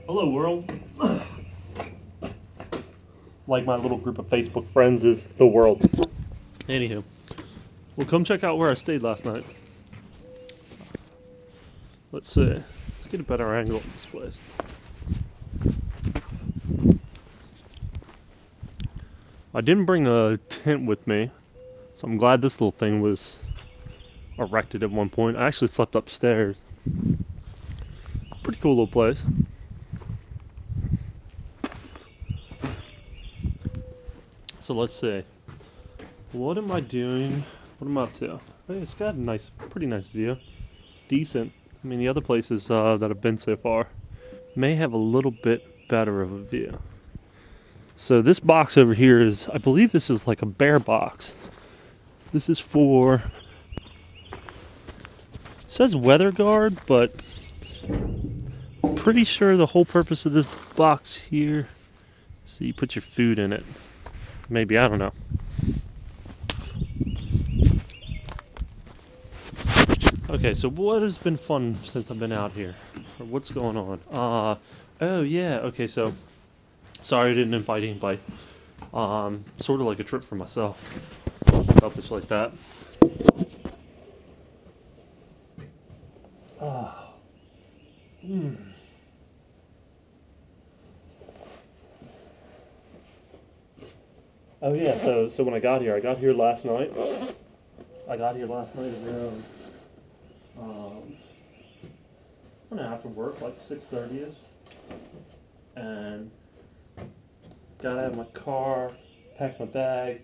Hello, world. Like my little group of Facebook friends is the world. Anywho, well, come check out where I stayed last night. Let's see. Let's get a better angle of this place. I didn't bring a tent with me, so I'm glad this little thing was erected at one point. I actually slept upstairs. Pretty cool little place. So let's see. What am I doing? What am I up to? Hey, it's got a nice, pretty nice view. Decent. I mean, the other places that I've been so far may have a little bit better of a view. So this box over here is, I believe this is like a bear box. This is for, it says weather guard, but I'm pretty sure the whole purpose of this box here is so you put your food in it. Maybe, I don't know. Okay, so what has been fun since I've been out here? Or what's going on? Oh yeah, okay, so sorry I didn't invite anybody. Sort of like a trip for myself. Selfish like that. Ah. Hmm. Oh yeah, so when I got here last night. I got here last night around I don't know, after work, like 6:30ish, and got out of my car, packed my bag.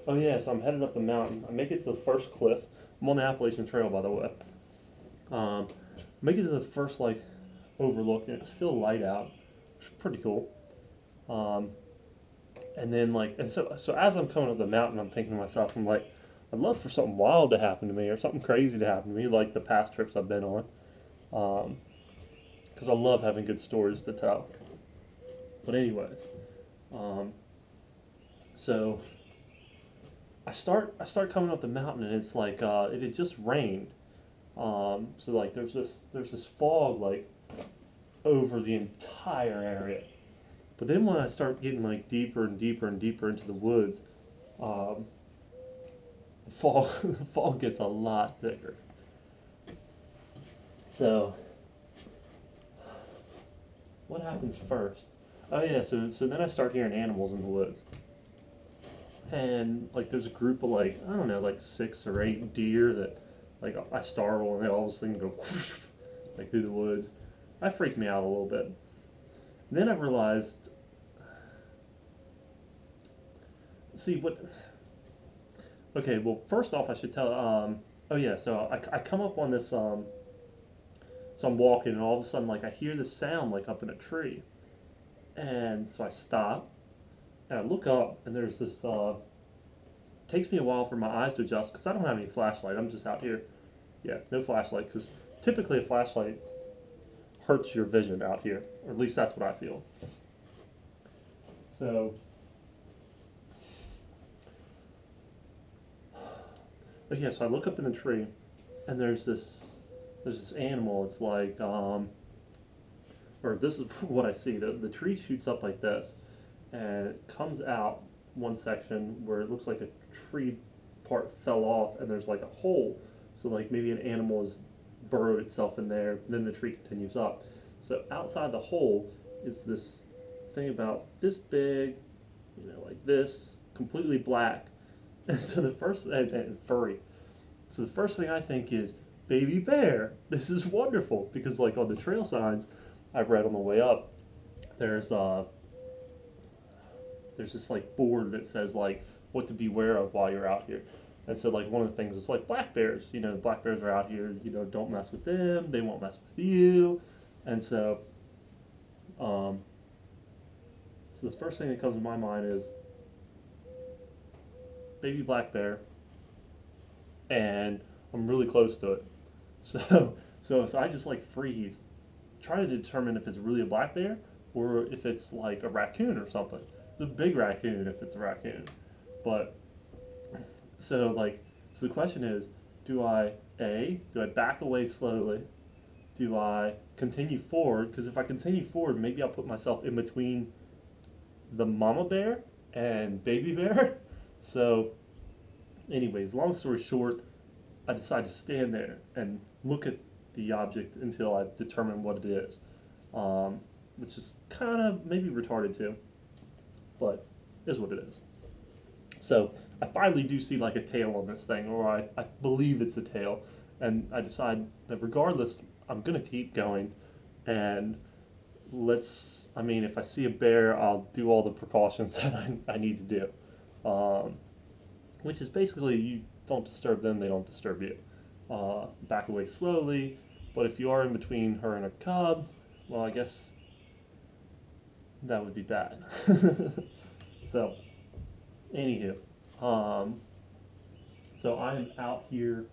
Oh yeah, so I'm headed up the mountain. I make it to the first cliff. I'm on the Appalachian Trail, by the way. Make it to the first like overlook, and it's still light out. It's pretty cool. Um, and then like, and so as I'm coming up the mountain, I'm thinking to myself, I'm like, I'd love for something wild to happen to me or something crazy to happen to me, like the past trips I've been on. Because I love having good stories to tell. But anyways, um, so I start coming up the mountain, and it's like it had just rained. So like there's this fog like over the entire area. But then when I start getting like deeper and deeper and deeper into the woods, um, the fog the fog gets a lot thicker. So what happens first? Oh yeah, so then I start hearing animals in the woods, and like there's a group of like I don't know like 6 or 8 deer that like I startle and they all of a sudden go like through the woods. That freaked me out a little bit. And then I realized, see what? Okay, well first off I should tell. Oh yeah, so I come up on this. So I'm walking and all of a sudden like I hear this sound like up in a tree, and so I stop and I look up and there's this. Takes me a while for my eyes to adjust because I don't have any flashlight. I'm just out here. Yeah, no flashlight because typically a flashlight hurts your vision out here, or at least that's what I feel. So, but yeah, so I look up in the tree, and there's this animal. It's like or this is what I see. The tree shoots up like this, and it comes out one section where it looks like a tree part fell off, and there's like a hole. So like maybe an animal has burrowed itself in there. And then the tree continues up. So outside the hole is this thing about this big, like this, completely black. And so the first and furry. So the first thing I think is baby bear. This is wonderful because like on the trail signs I've read on the way up, there's there's this like board that says like what to beware of while you're out here. And so like one of the things is like black bears. Black bears are out here. Don't mess with them. They won't mess with you. And um, so the first thing that comes to my mind is baby black bear, and I'm really close to it. So I just like freeze, try to determine if it's really a black bear or if it's like a raccoon or something. It's a big raccoon if it's a raccoon. But so like so the question is, do I back away slowly do I continue forward? Because if I continue forward, maybe I'll put myself in between the mama bear and baby bear. So, anyways, long story short, I decide to stand there and look at the object until I determine what it is, which is kind of maybe retarded too, but is what it is. So I finally do see like a tail on this thing, or I believe it's a tail, and I decide that regardless, I'm gonna keep going, and I mean, if I see a bear, I'll do all the precautions that I need to do, which is basically you don't disturb them, they don't disturb you. Back away slowly, but if you are in between her and her cub, well, I guess that would be bad. So, anywho, so I'm out here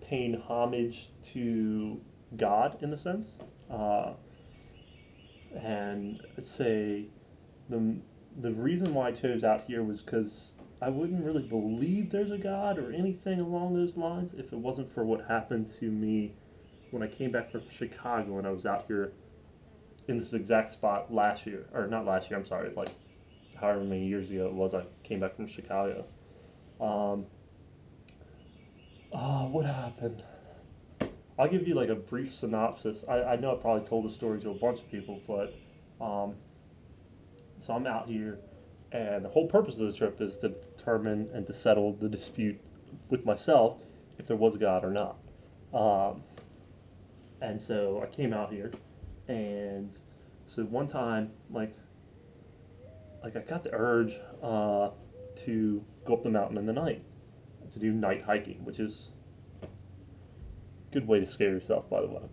paying homage to God in a sense, and say the reason why I chose out here was because I wouldn't really believe there's a God or anything along those lines if it wasn't for what happened to me when I came back from Chicago and I was out here in this exact spot last year, or not last year, I'm sorry, like however many years ago it was I came back from Chicago. What happened? I'll give you like a brief synopsis. I know I probably told the story to a bunch of people, but so I'm out here, and the whole purpose of this trip is to determine and to settle the dispute with myself if there was a God or not. And so I came out here, and so one time, like I got the urge to go up the mountain in the night to do night hiking, which is a good way to scare yourself, by the way.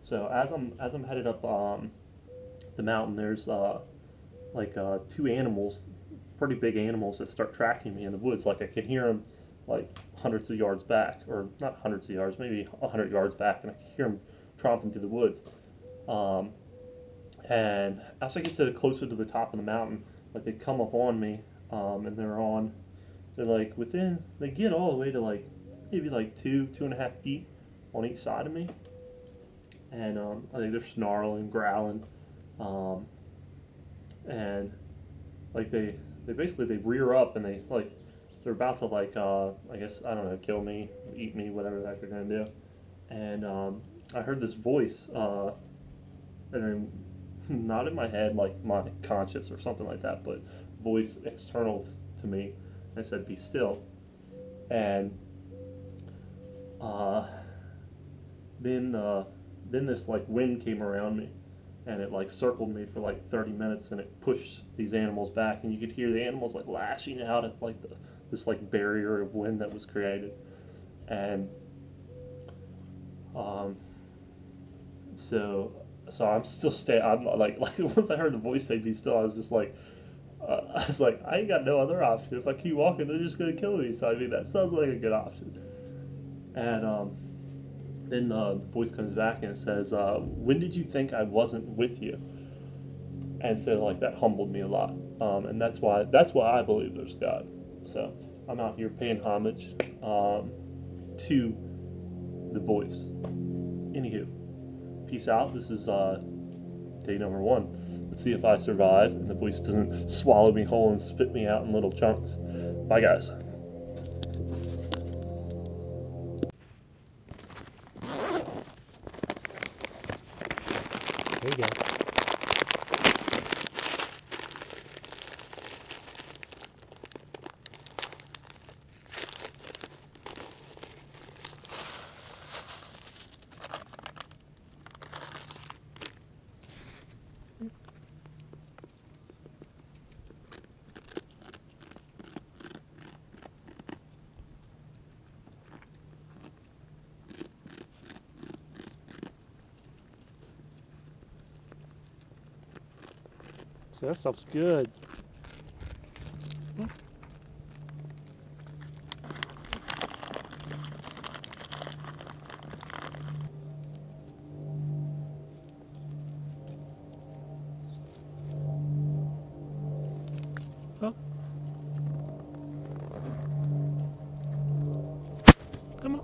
So as I'm headed up the mountain, there's two animals, pretty big animals that start tracking me in the woods. Like I can hear them like hundreds of yards back, or not hundreds of yards, maybe 100 yards back, and I can hear them tromping through the woods. And as I get closer to the top of the mountain, like they come up on me, and they're like they get all the way to like maybe like 2.5 feet on each side of me, and I think they're snarling, growling, and like they basically they rear up and they're about to I guess I don't know, kill me, eat me, whatever the heck they're gonna do, and I heard this voice, and then not in my head like my conscious or something like that, but voice external to me, and said, "Be still," and then this like wind came around me, and it like circled me for like 30 minutes, and it pushed these animals back, and you could hear the animals like lashing out at like this like barrier of wind that was created, and so I'm still I'm like once I heard the voice say "Be still," I was just like. I was like, I ain't got no other option. If I keep walking, they're just gonna kill me. So I mean, that sounds like a good option. And then the voice comes back and it says, "When did you think I wasn't with you?" And so like that humbled me a lot. And that's why I believe there's God. So I'm out here paying homage to the voice. Anywho, peace out. This is day number 1. Let's see if I survive and the voice doesn't swallow me whole and spit me out in little chunks. Bye, guys. There you go. So that stuff's good. Huh? Come on.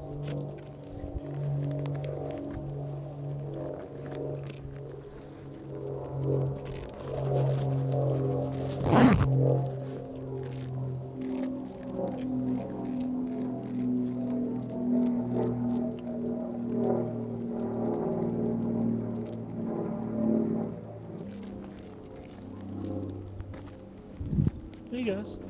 guess.